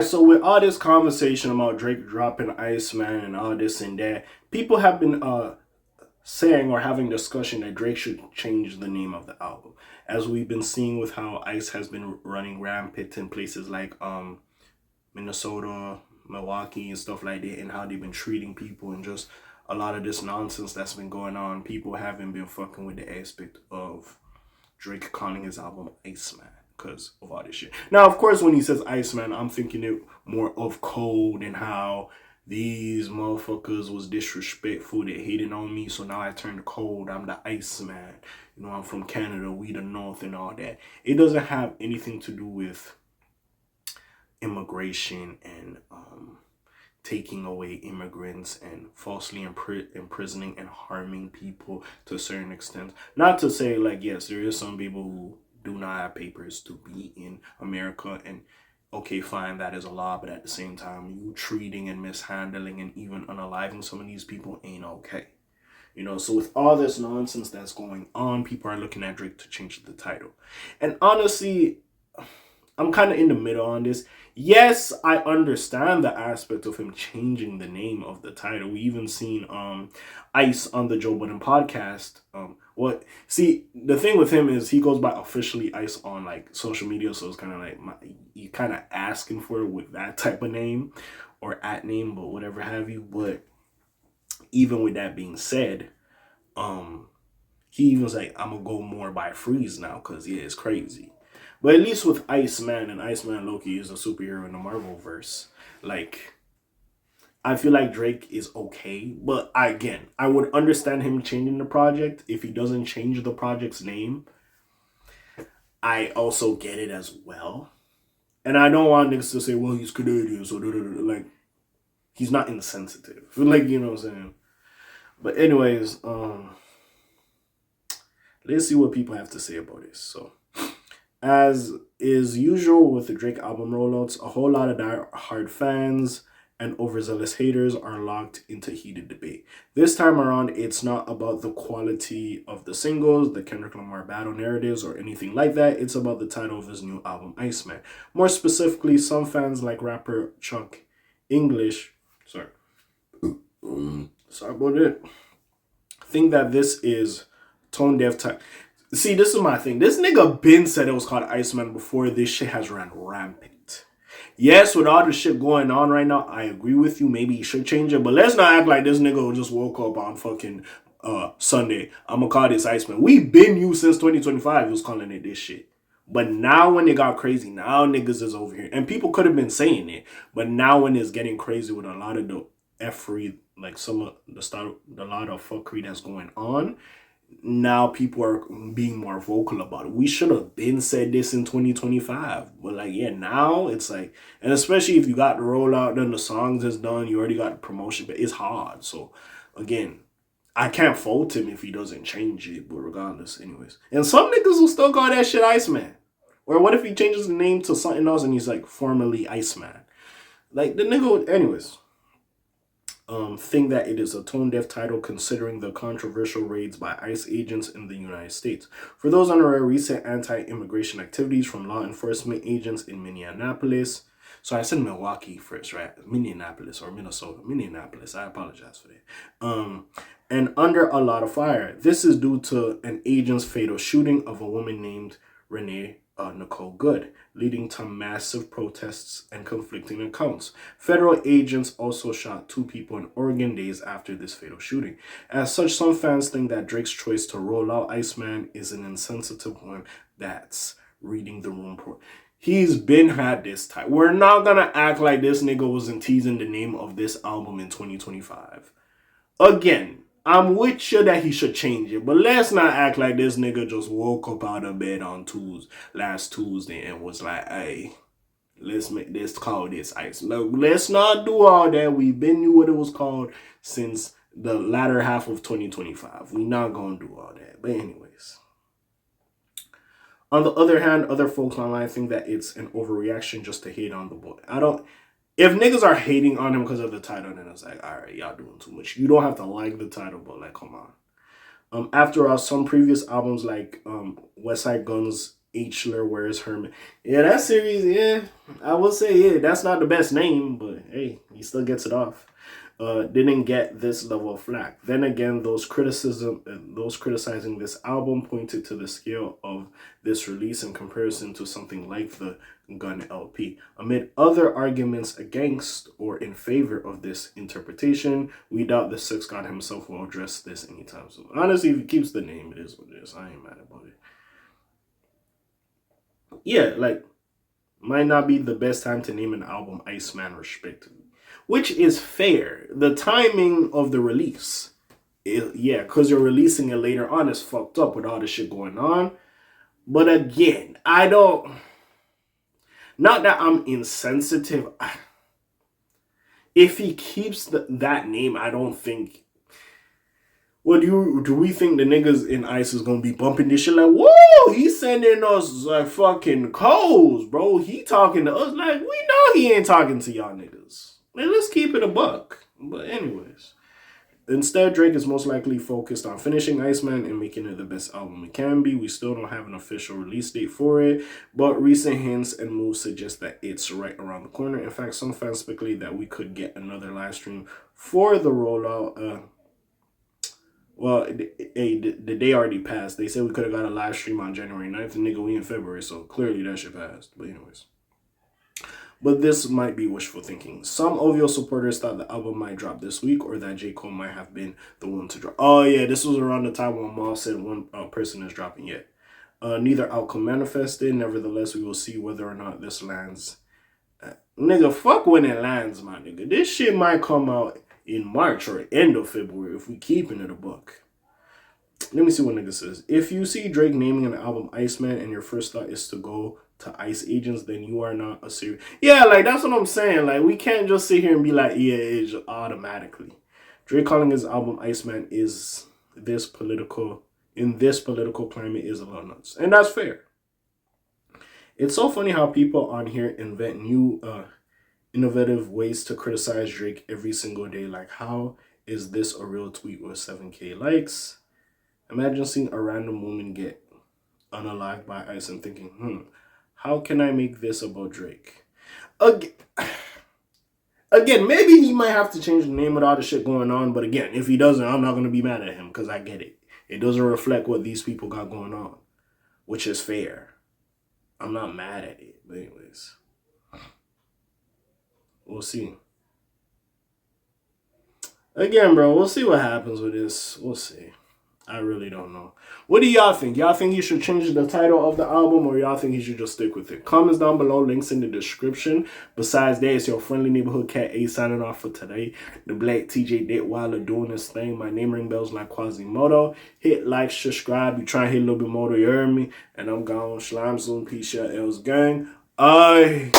So with all this conversation about Drake dropping Iceman and all this and that, people have been saying or having discussion that Drake should change the name of the album. As we've been seeing with how Ice has been running rampant in places like Minnesota, Milwaukee, and stuff like that, and how they've been treating people and just a lot of this nonsense that's been going on. People haven't been fucking with the aspect of Drake calling his album Iceman because of all this shit. Now, of course, when he says Iceman, I'm thinking it more of Code and how these motherfuckers was disrespectful. They hated on me, so now I turned cold. I'm the Iceman. You know, I'm from Canada. We the North and all that. It doesn't have anything to do with immigration and taking away immigrants and falsely imprisoning and harming people to a certain extent. Not to say, like, yes, there is some people who do not have papers to be in America, and okay, fine, that is a law, but at the same time, you treating and mishandling and even unaliving some of these people ain't okay. You know, so with all this nonsense that's going on, people are looking at Drake to change the title. And honestly, I'm kind of in the middle on this. Yes, I understand the aspect of him changing the name of the title. We even seen Ice on the Joe Budden podcast. What see the thing with him is he goes by officially Ice on like social media, so it's kind of like you kind of asking for it with that type of name or at name, but whatever have you. But even with that being said, he even was like, I'm gonna go more by Freeze now because yeah, it's crazy. But at least with Iceman and Iceman Loki is a superhero in the Marvel verse. Like, I feel like Drake is okay, but again, I would understand him changing the project if he doesn't change the project's name. I also get it as well, and I don't want niggas to say, "Well, he's Canadian," so like he's not insensitive, like you know what I'm saying. But anyways, let's see what people have to say about this. So. As is usual with the Drake album rollouts, a whole lot of die-hard fans and overzealous haters are locked into heated debate. This time around, it's not about the quality of the singles, the Kendrick Lamar battle narratives, or anything like that. It's about the title of his new album, Iceman. More specifically, some fans like rapper Chuck English, sorry about it, think that this is tone deaf type. See, this is my thing. This nigga Ben said it was called Iceman before this shit has ran rampant. Yes, with all the shit going on right now, I agree with you. Maybe he should change it, but let's not act like this nigga just woke up on fucking Sunday. I'm gonna call this Iceman. We've been you since 2025. He was calling it this shit. But now when it got crazy, now niggas is over here. And people could have been saying it, but now when it's getting crazy with a lot of the effery, like some of the start, a lot of fuckery that's going on, now people are being more vocal about it. We should have been said this in 2025. But like, yeah, now it's like, and especially if you got the rollout, then the songs is done, you already got the promotion, but it's hard. So again, I can't fault him if he doesn't change it, but regardless, anyways. And some niggas will still call that shit Iceman. Or what if he changes the name to something else and he's like formerly Iceman? Like the nigga, anyways. Think that it is a tone deaf title considering the controversial raids by ICE agents in the United States. For those unaware, recent anti-immigration activities from law enforcement agents in Minneapolis. So I said Milwaukee first, right? Minneapolis or Minnesota. Minneapolis. I apologize for that. And under a lot of fire. This is due to an agent's fatal shooting of a woman named Renee Nicole Good, leading to massive protests and conflicting accounts. Federal agents also shot two people in Oregon days after this fatal shooting. As such, some fans think that Drake's choice to roll out Iceman is an insensitive one that's reading the room. He's been had this type. We're not gonna act like this nigga wasn't teasing the name of this album in 2025. Again, I'm with you that he should change it, but let's not act like this nigga just woke up out of bed on last Tuesday and was like, hey, let's make this call this Ice. No, let's not do all that. We've been knew what it was called since the latter half of 2025. We not gonna do all that. But anyways. On the other hand, other folks online think that it's an overreaction just to hate on the boy. If niggas are hating on him because of the title, then it's like, all right, y'all doing too much. You don't have to like the title, but like, come on. After all, some previous albums like West Side Gun's Hler wears Herman. Yeah, that series, yeah, I will say, yeah, that's not the best name, but hey, he still gets it off. Didn't get this level of flack. Then again, those criticizing this album pointed to the scale of this release in comparison to something like the Gun LP. Amid other arguments against or in favor of this interpretation, we doubt the Six God himself will address this anytime soon. Honestly, if he keeps the name, it is what it is. I ain't mad about it. Yeah, like, might not be the best time to name an album Iceman respectively, which is fair. The timing of the release, yeah, because you're releasing it later on is fucked up with all the shit going on. But again, I don't. Not that I'm insensitive. If he keeps that name, I don't think. What do we think the niggas in ICE is gonna be bumping this shit like, whoa, he's sending us like fucking codes, bro. He talking to us like we know he ain't talking to y'all niggas. Like, let's keep it a buck. But anyways. Instead, Drake is most likely focused on finishing Iceman and making it the best album it can be. We still don't have an official release date for it, but recent hints and moves suggest that it's right around the corner. In fact, some fans speculate that we could get another live stream for the rollout. Well, the day already passed. They said we could have got a live stream on January 9th, and nigga, we in February, so clearly that shit passed. But anyways. But this might be wishful thinking. Some OVO supporters thought the album might drop this week or that J. Cole might have been the one to drop. Oh, yeah, this was around the time when Maul said one person is dropping yet. Neither outcome manifested. Nevertheless, we will see whether or not this lands. Nigga, fuck when it lands, my nigga. This shit might come out in March or end of February if we keeping it a book. Let me see what nigga says. If you see Drake naming an album Iceman and your first thought is to go to ICE agents, then you are not a serious. Yeah, like that's what I'm saying. Like we can't just sit here and be like, yeah, it's automatically. Drake calling his album Iceman is in this political climate is a little nuts. And that's fair. It's so funny how people on here invent new innovative ways to criticize Drake every single day. Like, how is this a real tweet with 7K likes? Imagine seeing a random woman get unalived by ICE and thinking, how can I make this about Drake? Again, maybe he might have to change the name with all the shit going on. But again, if he doesn't, I'm not going to be mad at him because I get it. It doesn't reflect what these people got going on, which is fair. I'm not mad at it. But anyways, we'll see. Again, bro, we'll see what happens with this. We'll see. I really don't know. What do y'all think? Y'all think he should change the title of the album or y'all think he should just stick with it? Comments down below, links in the description. Besides that, it's your friendly neighborhood cat A signing off for today. The Black TJ Detweiler doing this thing. My name ring bells like Quasimodo. Hit like, subscribe. You try and hit a little bit more, you heard me. And I'm gone. Slime soon. Peace, y'all. Els gang. Aye.